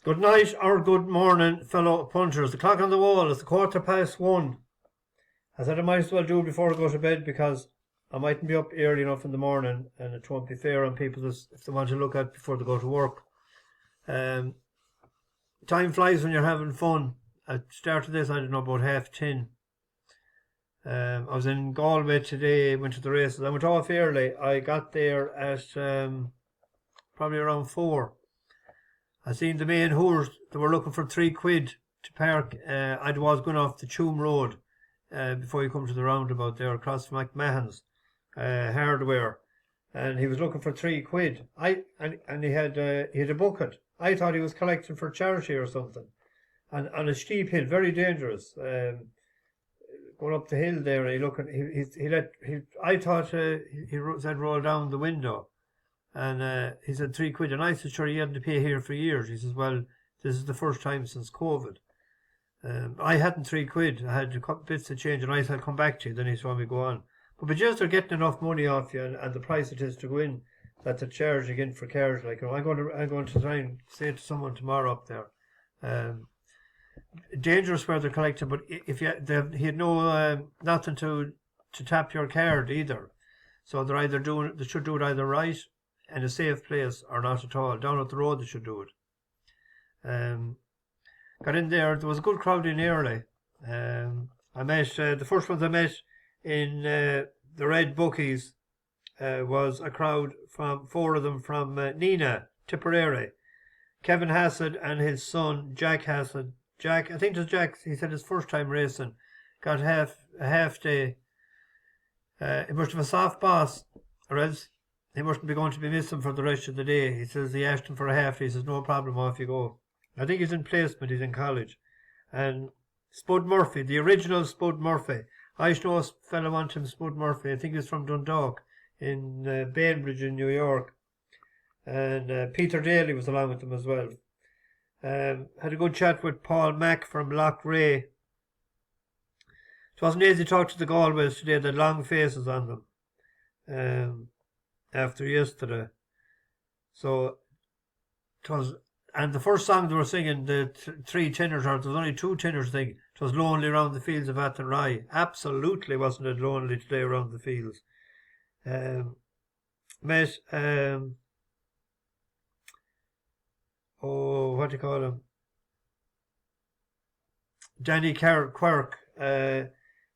Good night or good morning, fellow punchers. The clock on the wall is 1:15. I said I might as well do it before I go to bed because I mightn't be up early enough in the morning and it won't be fair on people if they want to look at before they go to work. Time flies when you're having fun. I started this, I don't know, about 10:30. I was in Galway today, went to the races. I went off early. I got there at probably around 4. I seen the main whores. They were looking for £3 to park. I was going off the Tuam Road before you come to the roundabout there across from McMahon's hardware, and he was looking for £3. And he had a bucket. I thought he was collecting for charity or something. And on a steep hill, very dangerous. Going up the hill there, I thought he said roll down the window. And he said £3, and I said, sure, he hadn't to pay here for years. He says, well, this is the first time since COVID. I hadn't £3. I had a couple bits of change, and I said, I'll come back to you. Then he saw me go on. But just they're getting enough money off you, and the price it is to go in, that they're charging in for cars. Like, I'm going to try and say to someone tomorrow up there. Dangerous where they're collecting, but if he had no nothing to tap your card either. So they should do it either right in a safe place or not at all. Down at the road they should do it. Got in there was a good crowd in early. I met the first ones I met in the Red Bookies was a crowd from 4 of them from Nina, Tipperary. Kevin Hassett and his son Jack Hassett. Jack, I think it was Jack, he said his first time racing, got a half day. He must have a soft boss, or else he mustn't be going to be missing for the rest of the day. He says he asked him for a half day. He says, no problem, off you go. I think he's in placement, he's in college. And Spud Murphy, the original Spud Murphy. I used to know a fellow on him, Spud Murphy. I think he's from Dundalk in Bainbridge in New York. And Peter Daly was along with them as well. Had a good chat with Paul Mack from Loch Ray. It wasn't easy to talk to the Galways today. They had long faces on them after yesterday. So it was, and the first song they were singing, the 3 tenors, or there was only 2 tenors singing. It was Lonely Round the Fields of Athenry. Absolutely wasn't it lonely today around the fields. Met what do you call him? Danny Quirk.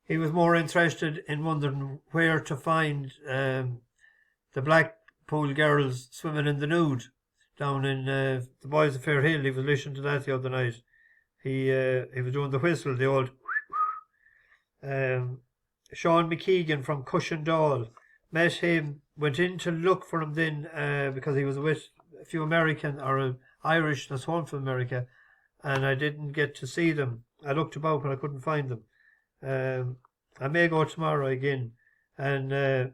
He was more interested in wondering where to find the Blackpool girls swimming in the nude down in the Boys of Fair Hill. He was listening to that the other night. He was doing the whistle, the old Sean McKeegan from Cushendall. Met him, went in to look for him then because he was with a few American or Irish that's home from America, and I didn't get to see them. I looked about but I couldn't find them. I may go tomorrow again. And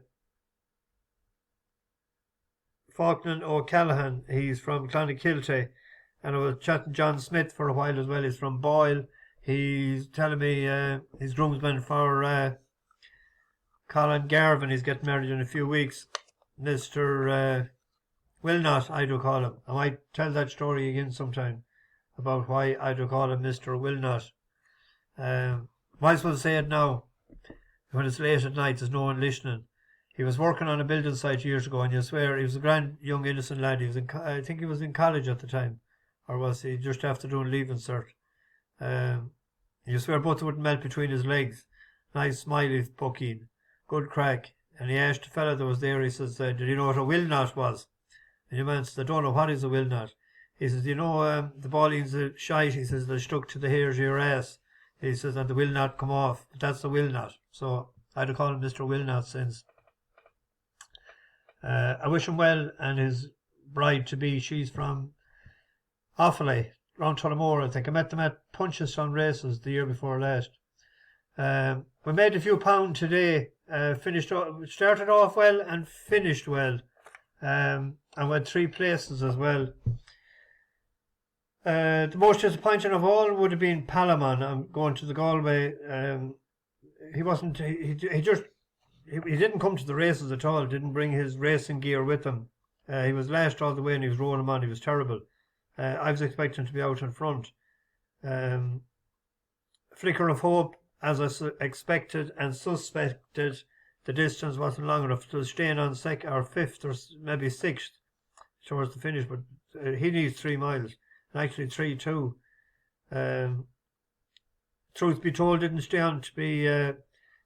Faulkner O'Callaghan, he's from Clonakilty, and I was chatting John Smith for a while as well. He's from Boyle. He's telling me his groomsman for Colin Garvin. He's getting married in a few weeks. Mr. Wilnot, I do call him. I might tell that story again sometime about why I do call him Mr. Wilnot. Might as well say it now. When it's late at night, there's no one listening. He was working on a building site years ago, and you swear he was a grand young innocent lad. He was I think he was in college at the time, or was he just after doing leaving cert? You swear both wouldn't melt between his legs. Nice smiley bucking, good crack. And he asked the fella that was there. He says, "Did you know what a Wilnot was?" And the man says, "I don't know what is a Wilnot." He says, "You know, the ballings are shite." He says, "They're stuck to the hairs of your ass." He says, "and they will not come off." But that's the Wilnot. So I'd call him Mr. Wilnot since. I wish him well, and his bride-to-be, she's from Offaly, around Tullamore, I think. I met them at Punchestown races the year before last. We made a few pound today. Started off well and finished well. And went 3 places as well. The most disappointing of all would have been Palamon. I'm going to the Galway. He wasn't. He didn't come to the races at all. Didn't bring his racing gear with him. He was last all the way, and he was rolling him on. He was terrible. I was expecting to be out in front. Flicker of hope, as I expected and suspected, the distance wasn't long enough to staying on second or fifth or maybe sixth towards the finish, but he needs 3 miles, and actually 3-2. Truth be told, didn't stay on to be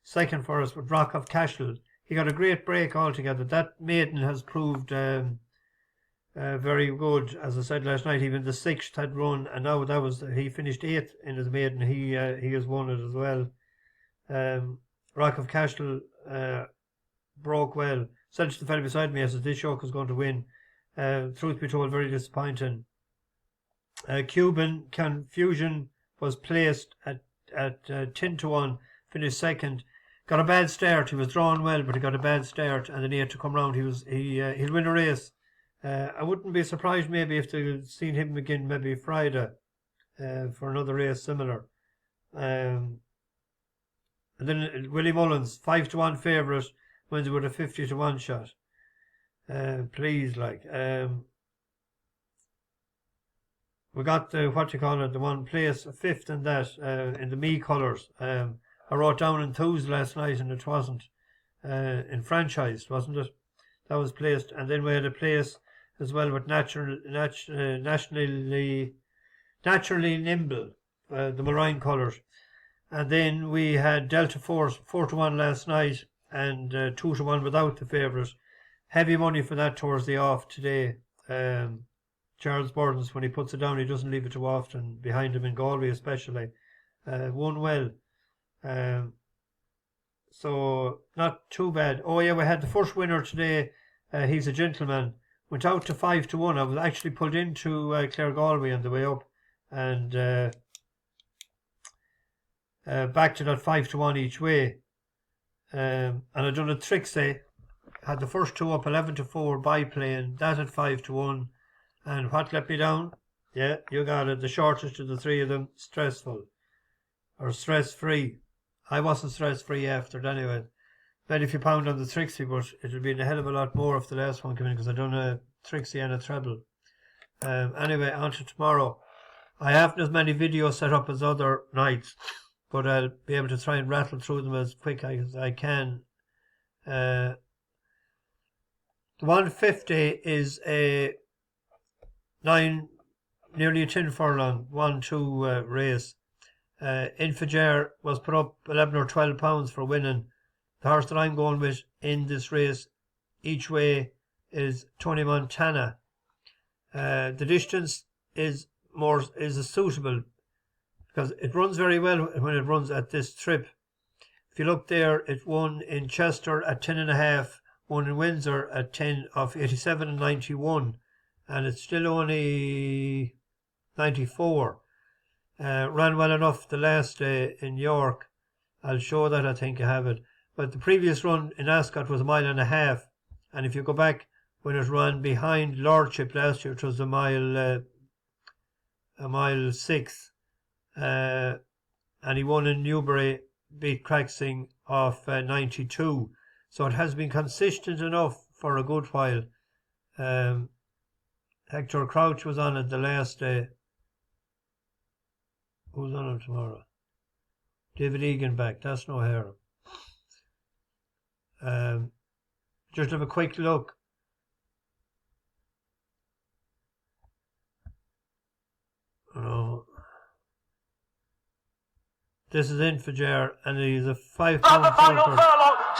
second for us, but Rock of Cashel, he got a great break altogether. That maiden has proved very good. As I said last night, even the 6th had run, and now he finished 8th in his maiden. He has won it as well. Rock of Cashel broke well. Said to the fellow beside me, I said, this yoke is going to win. Truth be told, very disappointing. Cuban Confusion was placed at 10-1, finished second. Got a bad start. He was drawn well, but he got a bad start, and then he had to come round. He'll win a race. I wouldn't be surprised maybe if they'd seen him again maybe Friday for another race similar. And then Willie Mullins, 5-1 favourite, wins with a 50-1 shot. Please, like, we got the the one place, 5th in that, in the me colours. I wrote down enthused last night, and it wasn't. Enfranchised, wasn't it? That was placed, and then we had a place as well with naturally nimble, the marine colours. And then we had Delta Force 4-1 last night, and 2-1 without the favourite. Heavy money for that towards the off today. Charles Burdens, when he puts it down, he doesn't leave it too often, behind him in Galway especially. Won well. So not too bad. Oh yeah, we had the first winner today. He's a gentleman. Went out to 5-1. I was actually pulled into Clare Galway on the way up, and back to that 5-1 each way. And I done a Trixie. Had the first 2 up 11-4 biplane. That at 5-1. And what let me down? Yeah, you got it. The shortest of the 3 of them, stressful or stress free. I wasn't stress free after it anyway. Very few pound on the Trixie, but it'll be a hell of a lot more if the last one came in, because I done a Trixie and a treble. Anyway, on to tomorrow. I haven't as many videos set up as other nights, but I'll be able to try and rattle through them as quick as I can. The 150 is a nearly a 10 furlong 1-2 race. Infager was put up 11 or 12 pounds for winning. The horse that I'm going with in this race each way is Tony Montana. The distance is suitable because it runs very well when it runs at this trip. If you look there, it won in Chester at 10.5, won in Windsor at 10 of 87 and 91, and it's still only 94. Ran well enough the last day in York. I'll show that, I think I have it. But the previous run in Ascot was 1.5 miles, and if you go back when it ran behind Lordship last year, it was a mile 6, and he won in Newbury, beat Cracksing off 92. So it has been consistent enough for a good while. Hector Crouch was on it the last day. Who's on him tomorrow? David Egan back. That's no harm. Just have a quick look. Oh. This is Infager, and he's a 5 pound filter.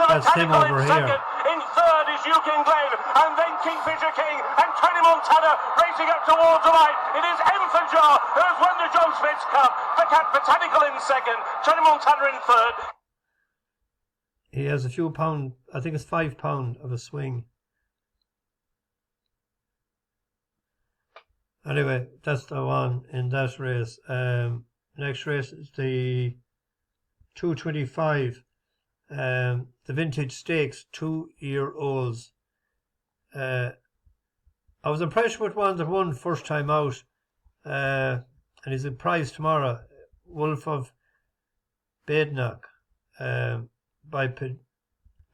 That's him over here. In third is Yukon Glen, and then Kingfisher King, and Tony Montana racing up towards the line. It is Infager who has won the John Smith's Cup. The Cat Botanical in second, Tony Montana in third. He has a few pound, I think it's 5 pound of a swing. Anyway, that's the one in that race. Next race is the 225. The Vintage Stakes, 2-year-olds. I was impressed with one that won first time out. And he's a prize tomorrow. Wolf of Badenoch. By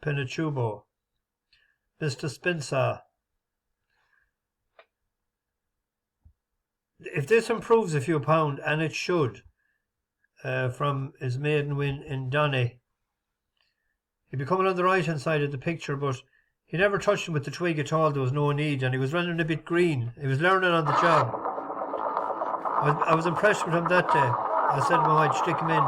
Pinachubo. Mr. Spencer. if this improves a few pound, and it should, from his maiden win in Donny, he'd be coming on the right hand side of the picture, but he never touched him with the twig at all. There was no need, and he was running a bit green. He was learning on the job. I was impressed with him that day. I said, well, I'd stick him in.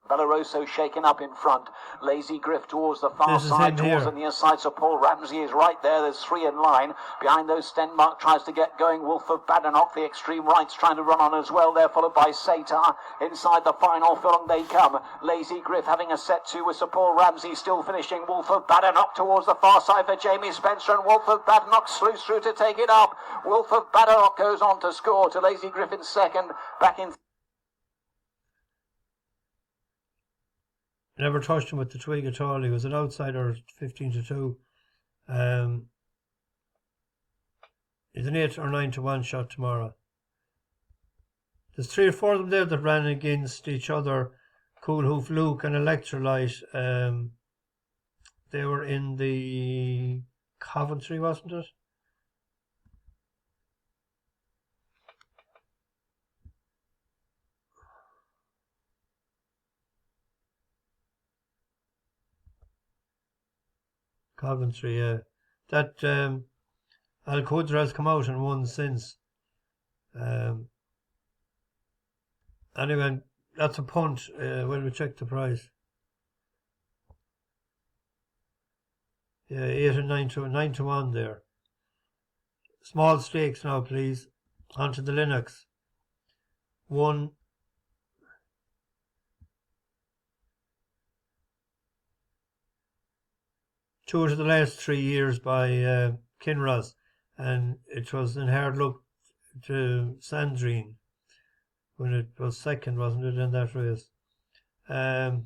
Belleroso shaken up in front. Lazy Griff towards the far side, towards the near side. So Paul Ramsey is right there. There's three in line. Behind those, Stenmark tries to get going. Wolf of Badenoch, the extreme right's trying to run on as well. They're followed by Satar. Inside the final furlong they come. Lazy Griff having a set two with Sir Paul Ramsey still finishing. Wolf of Badenoch towards the far side for Jamie Spencer, and Wolf of Badenoch slews through to take it up. Wolf of Badenoch goes on to score to Lazy Griff in second. Back in. Never touched him with the twig at all. He was an outsider, 15-2. He's an 8 or 9-1 shot tomorrow. There's 3 or 4 of them there that ran against each other. Cool Hoof Luke and Electrolyte. They were in the Coventry, wasn't it? Coventry, yeah. That Al-Qudra has come out and won since. Anyway, that's a punt. When we check the price. Yeah, 8 and 9-1 there. Small stakes now, please. Onto the Linux. 1. Two of the last 3 years by Kinross, and it was in hard luck to Sandrine when it was second, wasn't it, in that race? The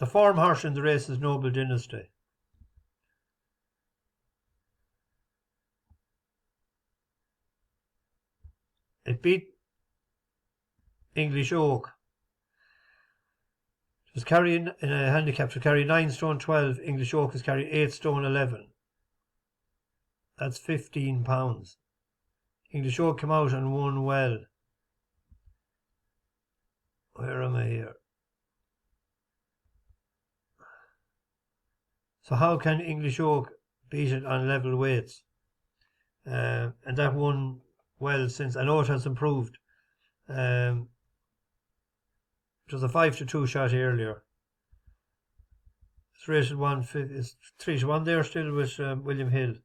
form horse in the race is Noble Dynasty. It beat English Oak. It was carrying in a handicap to carry 9 stone 12. English Oak was carrying 8 stone 11. That's £15. English Oak came out and won well. Where am I here? So how can English Oak beat it on level weights? And that won well since. I know it has improved. It was a 5-2 shot earlier. It's rated 150. It's 3-1 there still with William Hill.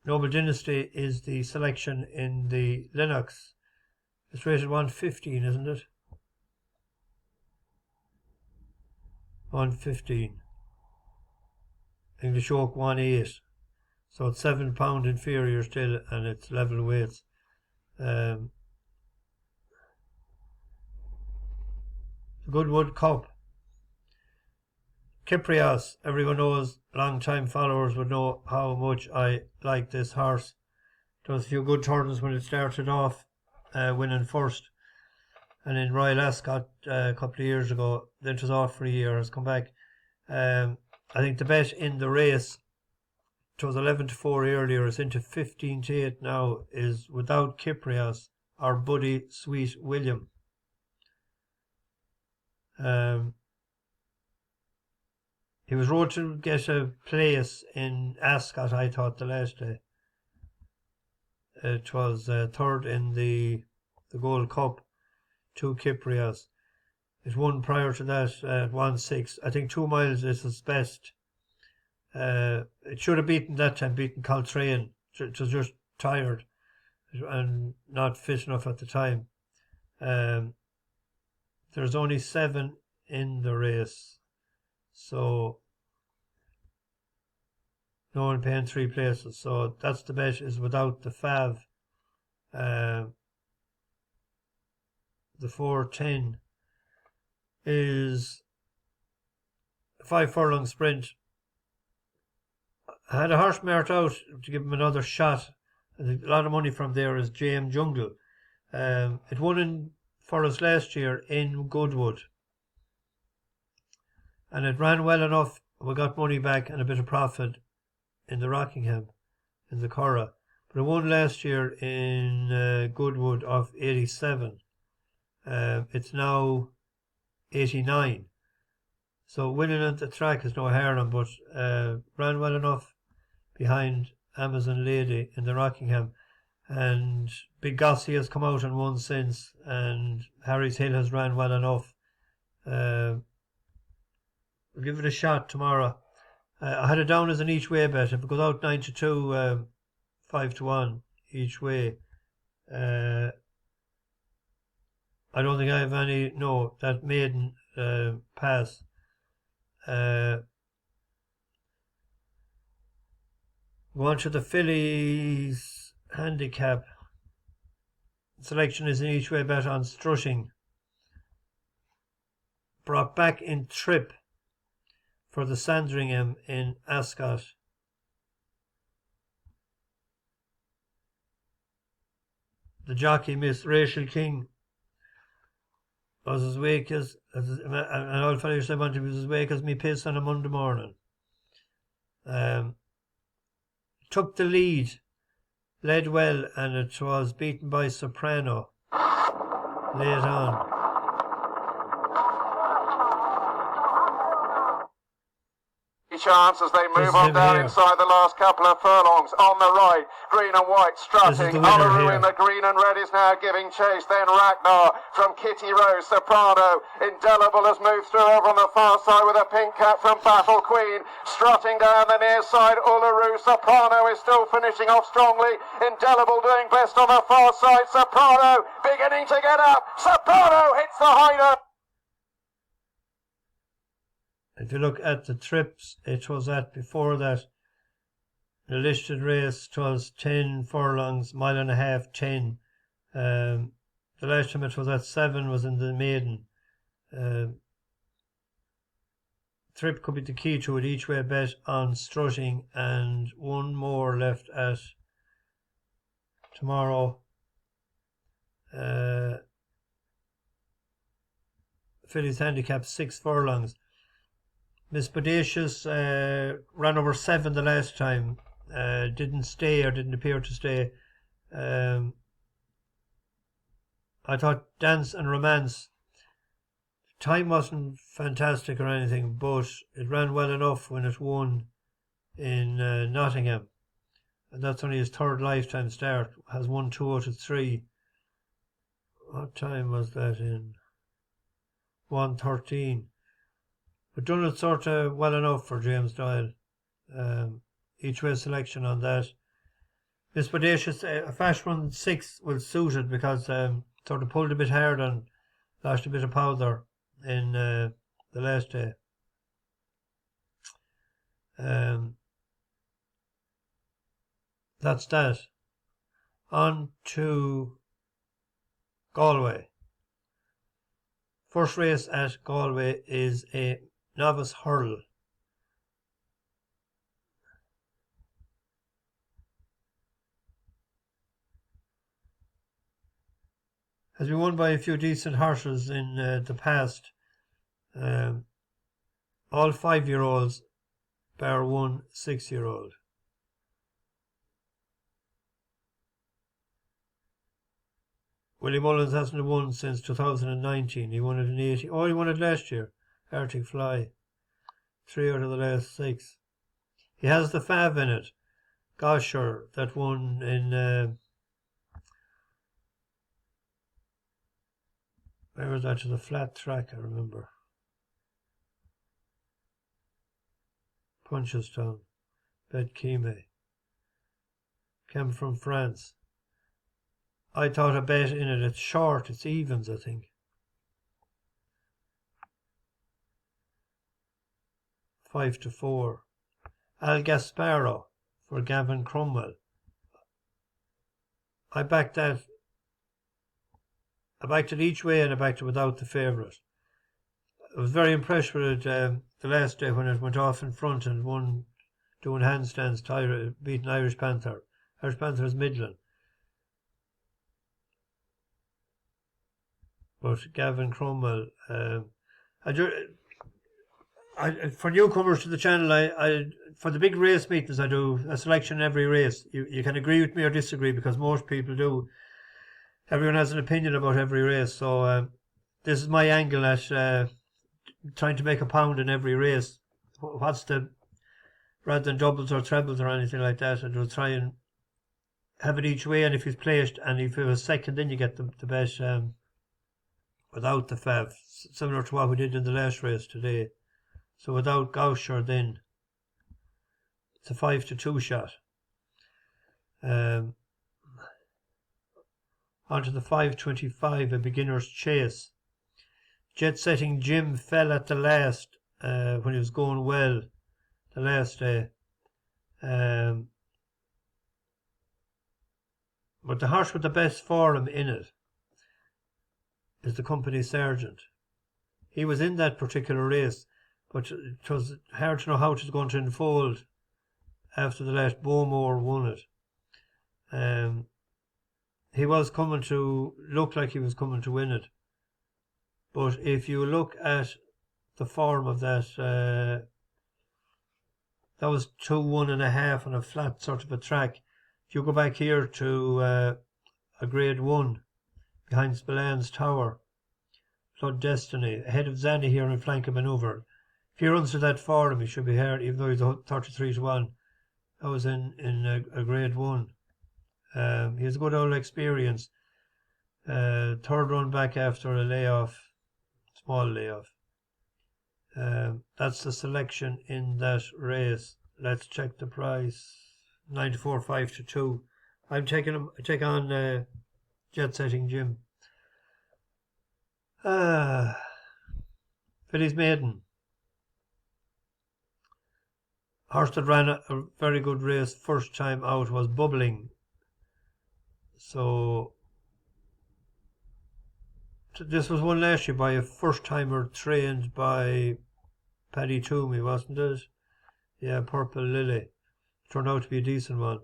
Noble Dynasty is the selection in the Linux. It's rated 115, isn't it? 115. English Oak 1.8. So it's £7 inferior still, and it's level weights. Goodwood Cup. Kyprios, everyone knows, long time followers would know how much I like this horse. There was a few good turns when it started off, winning first. And in Royal Ascot a couple of years ago, then it was off for a year, has come back. I think the bet in the race, it was 11-4 earlier, it's into 15-8 now, is without Kyprios, our buddy Sweet William. He was rode to get a place in Ascot, I thought, the last day. It was third in the Gold Cup to Kyprios. It won prior to that at 1-6. I think 2 miles is his best. It should have beaten that time, beaten Coltrane. It was just tired and not fit enough at the time. There's only 7 in the race, so no one paying 3 places. So that's the bet, is without the Fav. The 410 is a 5 furlong sprint. I had a horse mart out to give him another shot. I think a lot of money from there is JM Jungle. It won for us last year in Goodwood, and it ran well enough We got money back and a bit of profit in the Rockingham, in the Curragh. But it won last year in Goodwood of 87. It's now 89. So winning at the track is no harm, but ran well enough behind Amazon Lady in the Rockingham. And Big Gossie has come out and won since, and Harry's Hill has ran well enough. We'll give it a shot tomorrow. I had it down as an each way bet. If it goes out 9-2, 5-1 each way. I don't think I have any. No, that maiden pass. Go on to the fillies handicap. Selection is an each way bet on Strutting. Brought back in trip for the Sandringham in Ascot. The jockey, Miss Rachel King, was as wake as an old fellow said he was as wake as me piss on a Monday morning. Took the lead, led well, and it was beaten by Soprano late on. Chance as they move on down inside the last couple of furlongs. On the right, green and white strutting. Uluru in the green and red is now giving chase. Then Ragnar from Kitty Rose. Soprano Indelible has moved through over on the far side with a pink cap from Battle Queen. Strutting down the near side, Uluru. Soprano is still finishing off strongly. Indelible doing best on the far side. Soprano beginning to get up. Soprano hits the hinder. If you look at the trips, it was at before that, the listed race, it was 10 furlongs, mile and a half, 10. The last time it was at 7 was in the maiden. Trip could be the key to it, each way bet on Strutting, and one more left at tomorrow. Fillies handicap 6 furlongs. Miss Bodacious ran over 7 the last time. Didn't stay or didn't appear to stay. I thought Dance and Romance, time wasn't fantastic or anything, but it ran well enough when it won in Nottingham. And that's only his third lifetime start. Has won 2 out of 3. What time was that in? 1:13. But done it sort of well enough for James Doyle. Each way selection on that. Miss Bodacious, a fast run 6 will suit it because sort of pulled a bit hard and lost a bit of powder in the last day. That's that. On to Galway. First race at Galway is a novice hurl. Has been won by a few decent horses in the past. All 5-year-olds, bar one 6-year-old. Willie Mullins hasn't won since 2019. He won it in 80. Oh, he won it last year. Arctic Fly. 3 out of the last 6. He has the Fav in it. Gosher, that won in where was that? To the flat track, I remember. Punchestown. Bedkime. Came from France. I thought a bet in it. It's short. It's evens, I think. 5-4. Al Gasparo for Gavin Cromwell. I backed that. I backed it each way and I backed it without the favourite. I was very impressed with it the last day when it went off in front and won doing handstands, beating Irish Panther. Irish Panther is Midland. But Gavin Cromwell, For newcomers to the channel, I for the big race meetings, I do a selection in every race. You can agree with me or disagree, because most people do. Everyone has an opinion about every race, so this is my angle at trying to make a pound in every race. What's the, rather than doubles or trebles or anything like that, and we'll try and have it each way. And if he's placed, and if he was second, then you get the bet without the fav, similar to what we did in the last race today. So without Gauscher, then it's a 5-2 shot. Onto the 5.25, a beginner's chase. Jet Setting Jim fell at the last when he was going well the last day. But the horse with the best form in it is Thecompanysergeant. He was in that particular race, but it was hard to know how it was going to unfold after the last Bowmore won it. He was coming to look like he was coming to win it. But if you look at the form of that, that was 2-1.5 on a flat sort of a track. If you go back here to a grade 1 behind Spillan's Tower, Flood Destiny, ahead of Zanny here in flank and manoeuvre. If he runs to that form, he should be here, even though he's 33-1. That was in a grade 1. He has a good old experience. Third run back after a layoff, small layoff. That's the selection in that race. Let's check the price. 94 5-2. I'm taking him. I take on Jet Setting Jim. Filly's Maiden. Horse that ran a very good race first time out was Bubbling. So this was won last year by a first timer trained by Paddy Toomey, wasn't it? Yeah, Purple Lily. Turned out to be a decent one.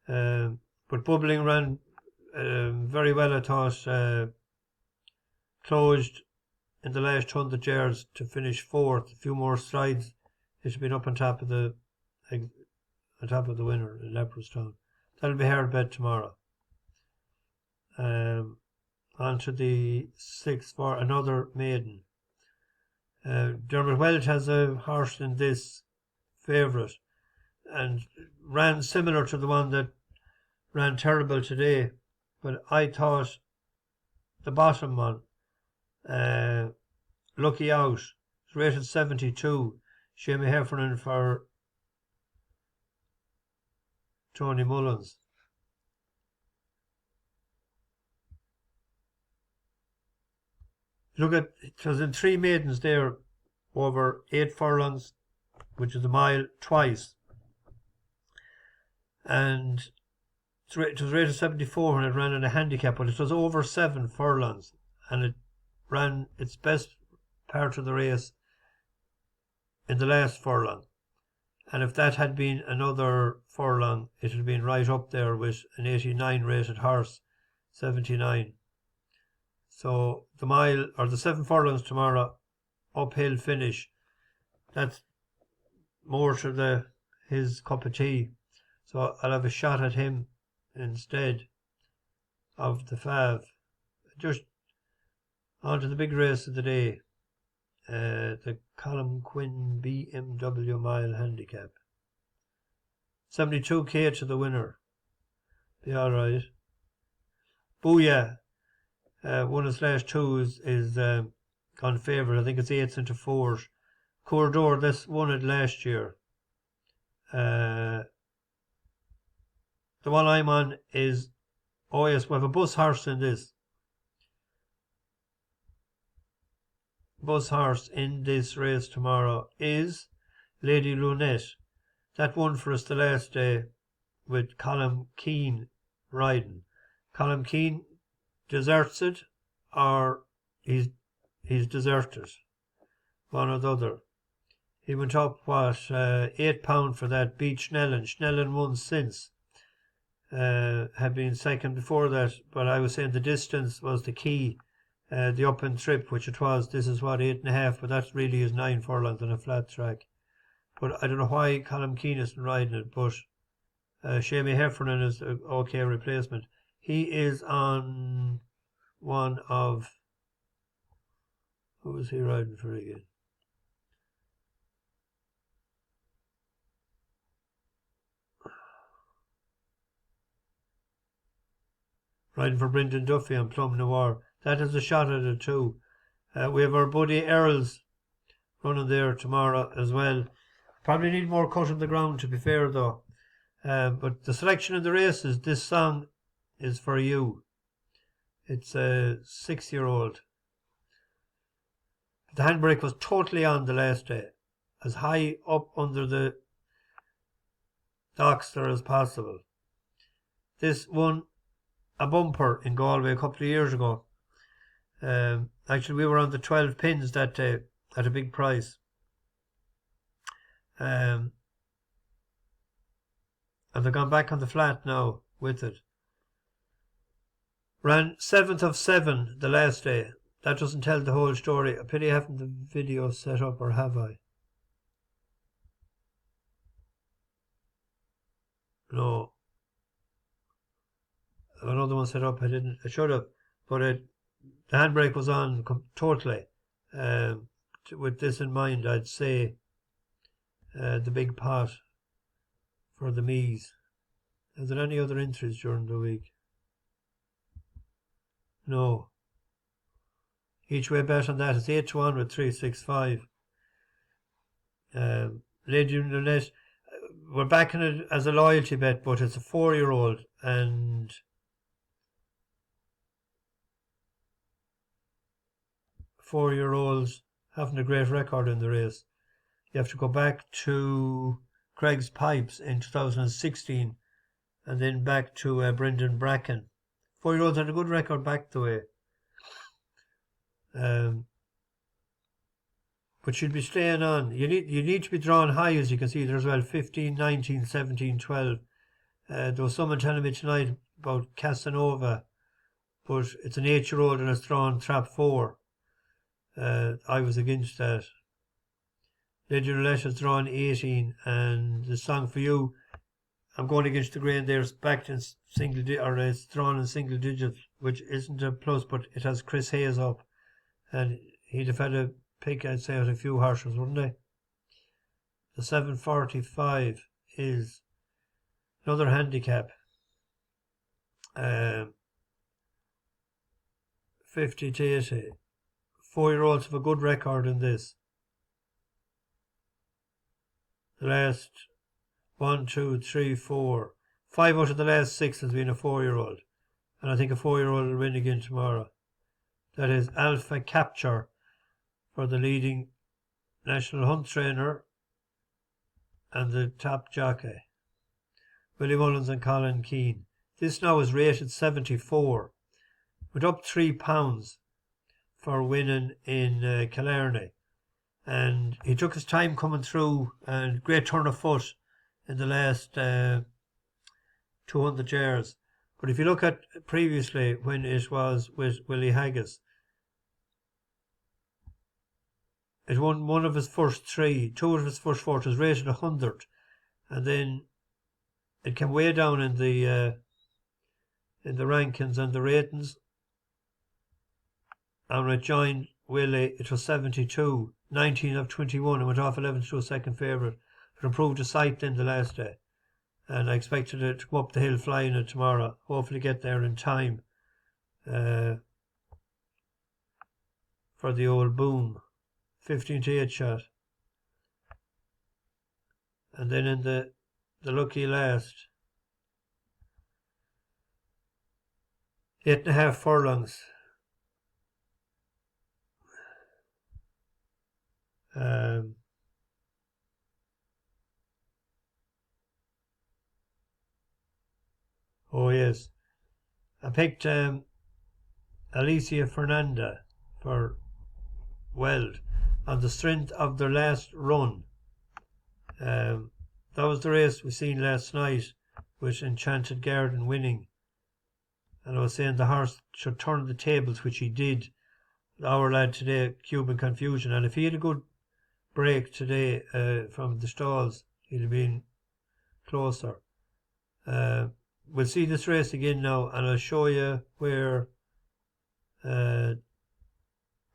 But Bubbling ran very well, I thought. Closed in the last 100 yards to finish fourth. A few more strides, it should be up on top of the winner in Leopardstown. That'll be hard bet tomorrow. On to the 6th for another maiden. Dermot Welch has a horse in this favourite and ran similar to the one that ran terrible today, but I thought the bottom one, Lucky Out, is rated 72. Shamie Heffernan for Tony Mullins. Look at, it was in 3 maidens there over 8 furlongs, which is a mile twice. And it was rated 74 when it ran in a handicap, but it was over 7 furlongs, and it ran its best part of the race in the last furlong. And if that had been another furlong, it would have been right up there with an 89 rated horse, 79. So the mile, or the 7 furlongs tomorrow, uphill finish, that's more to his cup of tea. So I'll have a shot at him instead of the Fav. Just on to the big race of the day, the Colm Quinn BMW Mile Handicap. 72k to the winner. Be alright. Booyah. Won his last 2 is gone favourite. I think it's 8s into 4s. Courdor, this won it last year. The one I'm on is, oh yes, we have a bus horse in this. Bus horse in this race tomorrow is Lady Lunette. That won for us the last day with Colm Keane riding. Colm Keane deserts it, or he's deserted, one or the other. He went up, £8 for that, beat Schnellen. Schnellen won since. Had been second before that, but I was saying the distance was the key. the up and trip, which it was. This is what, 8.5, but that really is 9 furlongs on a flat track. But I don't know why Colm Keane isn't riding it, but Shamie Heffernan is an okay replacement. He is on one of... Who was he riding for again? Riding for Brendan Duffy on Plum Noir. That is a shot at it too. We have our buddy Earls running there tomorrow as well. Probably need more cut on the ground, to be fair though. But the selection in the races, this song is for you. It's a 6-year-old. The handbrake was totally on the last day, as high up under the docks there as possible. This won a bumper in Galway a couple of years ago. Actually, we were on the 12 pins that day at a big price. And they've gone back on the flat now with it. Ran 7th of 7 the last day. That doesn't tell the whole story. I pity I haven't the video set up, or have I? No. Another one set up. I didn't. I should have. But the handbrake was on totally. With this in mind, I'd say the big pot for the Mees. Is there any other entries during the week? No. Each way bet on that is 8-1 with 365. Lady Lunette, we're backing it as a loyalty bet, but it's a 4-year-old, and four-year-olds having a great record in the race. You have to go back to Craig's Pipes in 2016, and then back to Brendan Bracken. 4-year-olds had a good record back the way. But she'll be staying on. You need to be drawn high, as you can see there as well. 15, 19, 17, 12. There was someone telling me tonight about Casanova, but it's an 8-year-old and it's drawn trap 4. I was against that. Lady Lunette has drawn 18, and the song for you, I'm going against the grain there. It's backed in it's drawn in single digits, which isn't a plus, but it has Chris Hayes up, and he'd have had a pick, I'd say, out a few horses, wouldn't he? The 745 is another handicap. 50 to 80. 4-year-olds have a good record in this. The last 1, 2, 3, 4, 5 out of the last 6 has been a 4-year-old, and I think a 4-year-old will win again tomorrow. That is Alpha Capture for the leading national hunt trainer and the top jockey, Willie Mullins and Colin Keane. This now is rated 74, went up £3 for winning in Killarney, and he took his time coming through, and great turn of foot in the last 200 yards. But if you look at previously when it was with Willie Haggis, it won one of his first 3, 2 of his first 4, it was rated 100, and then it came way down in the rankings and the ratings, and when it joined Willie it was 72, 19 of 21, and went off 11 to a second favourite. It improved a sight then the last day, and I expected it to come up the hill flying it tomorrow, hopefully get there in time for the old boom. 15 to 8 shot. And then in the lucky last, 8.5 furlongs. Oh yes, I picked Alessia Fernanda for Weld on the strength of their last run. That was the race we seen last night with Enchanted Garden winning, and I was saying the horse should turn the tables, which he did, our lad today, Cuban Confusion, and if he had a good break today from the stalls, he'd have been closer. We'll see this race again now, and I'll show you where.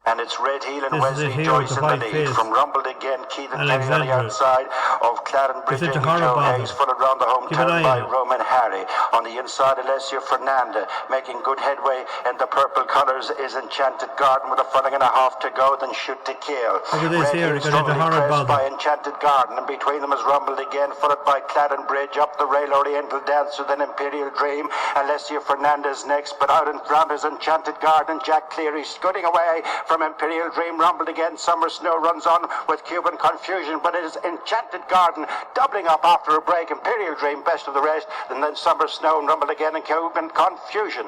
And it's Red Heel and This is Wesley it here Joyce with in the the white lead. face. From Rumbled Again, Keelan Kenny on the Alexandra. outside of Clarendon Bridge. Is it and Joe Joe Hayes Hayes followed round the home Keep an turn eye by on it. Roman Harry. On the inside, Alessia Fernanda making good headway in the purple colours is Enchanted Garden with a furlong and a half to go, then Shoot to Kill. Look at this Red here, Heel he got into strongly horrid pressed by bother. Enchanted Garden, and between them is Rumbled Again, followed by Clarendon Bridge, up the rail Oriental Dancer, then Imperial Dream. Alessia Fernanda's next, but out in front is Enchanted Garden. Jack Cleary scooting away from Imperial Dream. Rumbled Again, Summer Snow runs on with Cuban Confusion, but it is Enchanted Garden doubling up after a break. Imperial Dream best of the rest, and then Summer Snow and Rumbled Again and Cuban Confusion.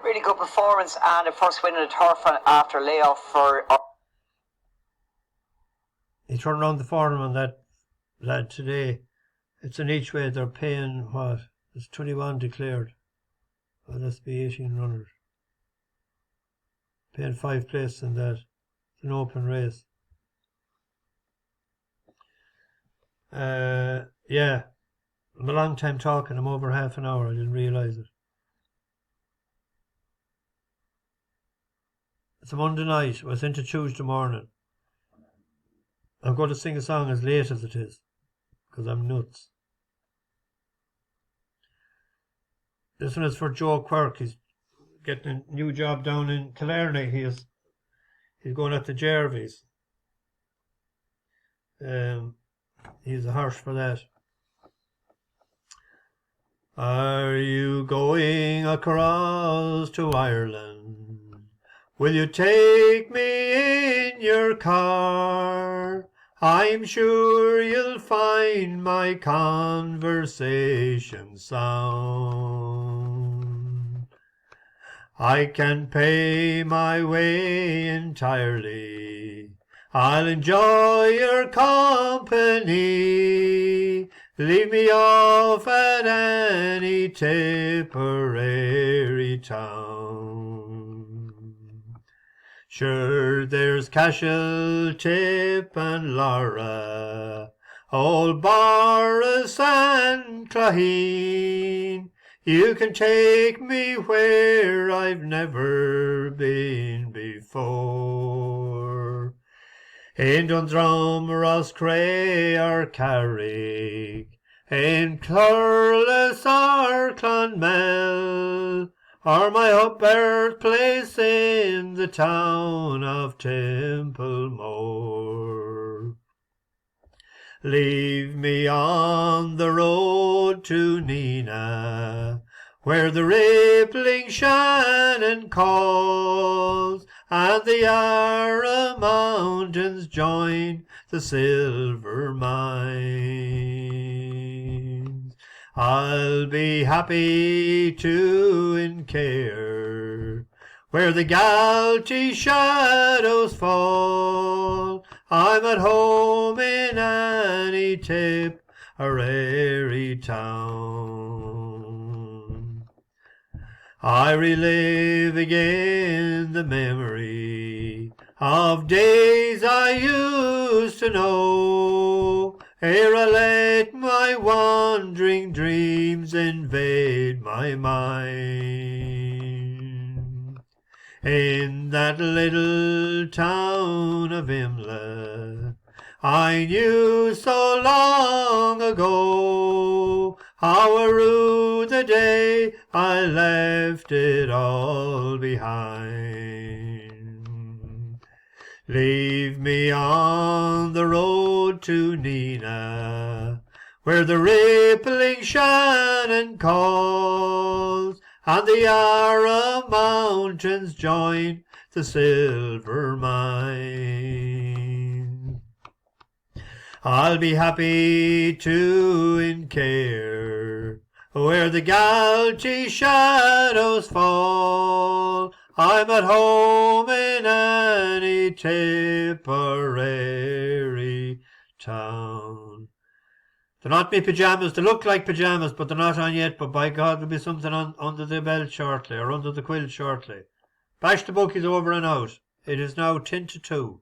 Really good performance and a first win in the turf after layoff for... He turned around the form on that lad today. It's an each way. They're paying what? There's 21 declared. Well, that's be 18 runners. Paying 5 places in that. It's an open race. Yeah. I'm a long time talking. I'm over half an hour. I didn't realise it. It's a Monday night. I was into Tuesday morning. I'm going to sing a song as late as it is, because I'm nuts. This one is for Joe Quirk. He's getting a new job down in Killarney. He's going at the Jervis. He's a horse for that. Are you going across to Ireland? Will you take me in your car? I'm sure you'll find my conversation sound. I can pay my way entirely. I'll enjoy your company. Leave me off at any Tipperary town. Sure, there's Cashel, Tip and Laura, Old Boris and Claheen. You can take me where I've never been before. In Dundrum, Roscrea or Carrick, in Clorless or Clonmel, or my birthplace in the town of Templemore. Leave me on the road to Nina, where the rippling Shannon calls, and the Yarra mountains join the silver mines. I'll be happy to incare where the Galtee shadows fall. I'm at home in any Tipperary town. I relive again the memory of days I used to know, ere I let my wandering dreams invade my mind. In that little town of Imla I knew so long ago, how I rue the day I left it all behind. Leave me on the road to Nina, where the rippling Shannon calls, and the Yarra mountains join the silver mine. I'll be happy to incare where the Galtee shadows fall. I'm at home in any Tipperary town. They're not me pyjamas. They look like pyjamas, but they're not on yet. But by God, there'll be something on under the belt shortly, or under the quilt shortly. Bash the bookies over and out. It is now 10 to 2.